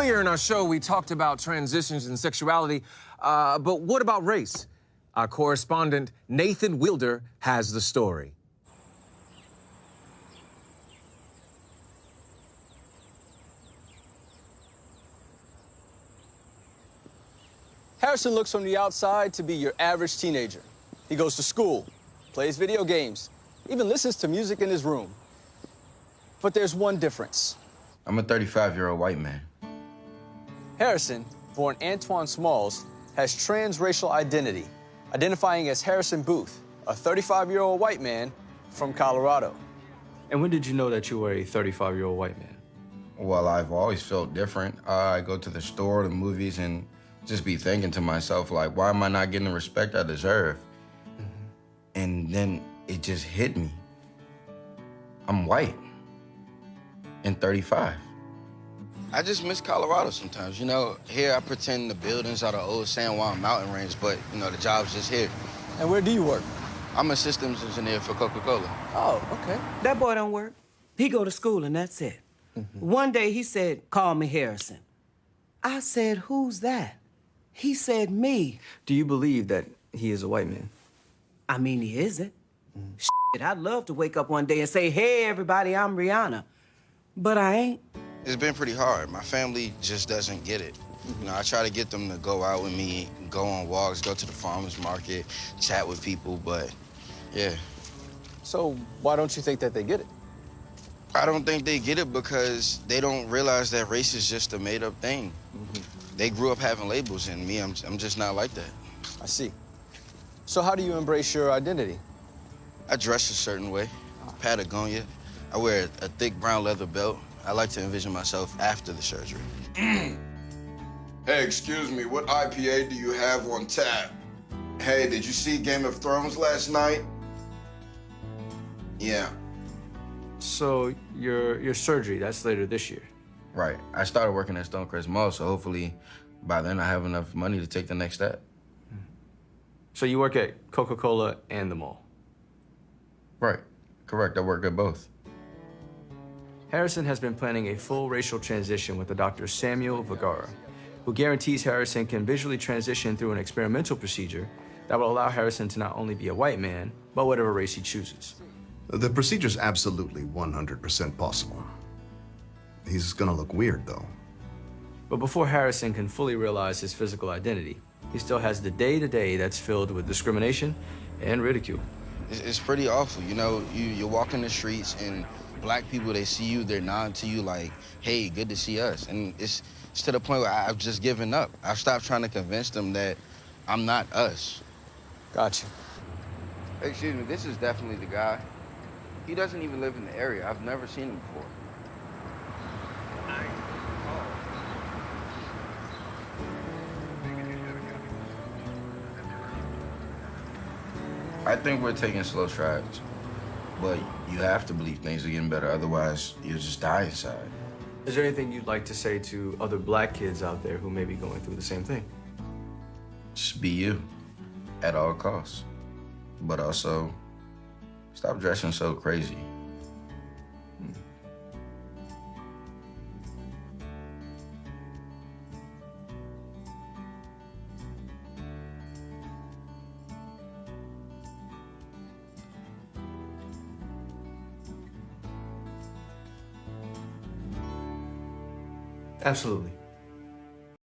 Earlier in our show, we talked about transitions and sexuality, but what about race? Our correspondent, Nathan Wilder, has the story. Harrison looks from the outside to be your average teenager. He goes to school, plays video games, even listens to music in his room. But there's one difference. I'm a 35-year-old white man. Harrison, born Antoine Smalls, has transracial identity, identifying as Harrison Booth, a 35-year-old white man from Colorado. And when did you know that you were a 35-year-old white man? Well, I've always felt different. I go to the store, the movies, and just be thinking to myself, like, why am I not getting the respect I deserve? And then it just hit me. I'm white and 35. I just miss Colorado sometimes. You know, here I pretend the buildings are the old San Juan mountain range, but, you know, the job's just here. And where do you work? I'm a systems engineer for Coca-Cola. Oh, okay. That boy don't work. He go to school and that's it. One day he said, call me Harrison. I said, who's that? He said, me. Do you believe that he is a white man? I mean, he isn't. Shit, I'd love to wake up one day and say, hey, everybody, I'm Rihanna. But I ain't. It's been pretty hard. My family just doesn't get it. You know, I try to get them to go out with me, go on walks, go to the farmer's market, chat with people, but yeah. So why don't you think that they get it? I don't think they get it because they don't realize that race is just a made-up thing. They grew up having labels, and me, I'm just not like that. I see. So how do you embrace your identity? I dress a certain way, Patagonia. I wear a thick brown leather belt. I like to envision myself after the surgery. Hey, excuse me, what IPA do you have on tap? Hey, did you see Game of Thrones last night? Yeah. So your surgery, that's later this year. Right. I started working at Stonecrest Mall, so hopefully by then I have enough money to take the next step. So you work at Coca-Cola and the mall? Right. Correct. I work at both. Harrison has been planning a full racial transition with the Dr. Samuel Vergara, who guarantees Harrison can visually transition through an experimental procedure that will allow Harrison to not only be a white man, but whatever race he chooses. The procedure's absolutely 100% possible. He's gonna look weird, though. But before Harrison can fully realize his physical identity, he still has the day-to-day that's filled with discrimination and ridicule. It's pretty awful. You know, you walk in the streets and black people, they see you, they're nodding to you like, hey, good to see us. And it's to the point where I've just given up. I've stopped trying to convince them that I'm not us. Gotcha. Excuse me, this is definitely the guy. He doesn't even live in the area. I've never seen him before. I think we're taking slow strides, but you have to believe things are getting better, otherwise you'll just die inside. Is there anything you'd like to say to other black kids out there who may be going through the same thing? Just be you, at all costs. But also, stop dressing so crazy. Absolutely.